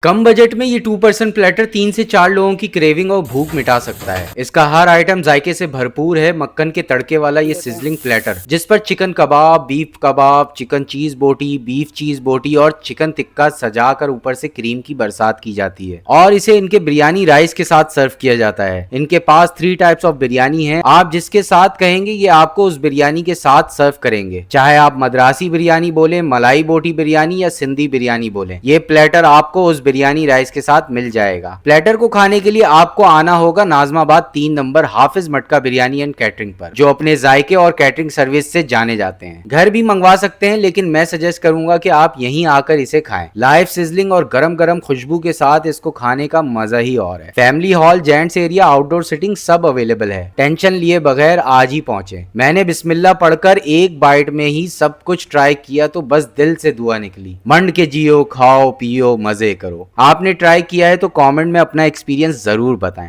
कम budget में ये 2% platter 3 से 4 लोगों की क्रेविंग और भूख मिटा सकता है। इसका हर आइटम जायके से भरपूर है। मक्खन के तड़के वाला ये सिजलिंग प्लेटर जिस पर चिकन कबाब, चिकन चीज बोटी, बीफ चीज बोटी और चिकन टिक्का सजाकर ऊपर से क्रीम की बरसात की जाती है और इसे इनके बिरयानी राइस के साथ सर्व किया जाता है। इनके पास 3 टाइप्स ऑफ बिरयानी है। आप जिसके साथ कहेंगे ये आपको उस बिरयानी के साथ सर्व करेंगे। चाहे आप मद्रासी बिरयानी बोले, मलाई बोटी बिरयानी या सिंधी बिरयानी बोले, ये प्लेटर आपको उस बिरयानी राइस के साथ मिल जाएगा। प्लेटर को खाने के लिए आपको आना होगा नाजमाबाद 3 नंबर हाफिज मटका बिरयानी एंड कैटरिंग पर, जो अपने जायके और कैटरिंग सर्विस से जाने जाते हैं। घर भी मंगवा सकते हैं, लेकिन मैं सजेस्ट करूंगा कि आप यहीं आकर इसे खाएं। लाइव सिजलिंग और गरम गरम खुशबू के साथ इसको खाने का मजा ही और है। Family hall, gents area, outdoor sitting सब अवेलेबल है। टेंशन लिए बगैर आज ही पहुंचे। मैंने बिस्मिल्लाह पढ़कर एक बाइट में ही सब कुछ ट्राई किया तो बस दिल से दुआ निकली। मंड के जियो, खाओ पियो, मजे करो। आपने ट्राई किया है तो कमेंट में अपना एक्सपीरियंस जरूर बताएं।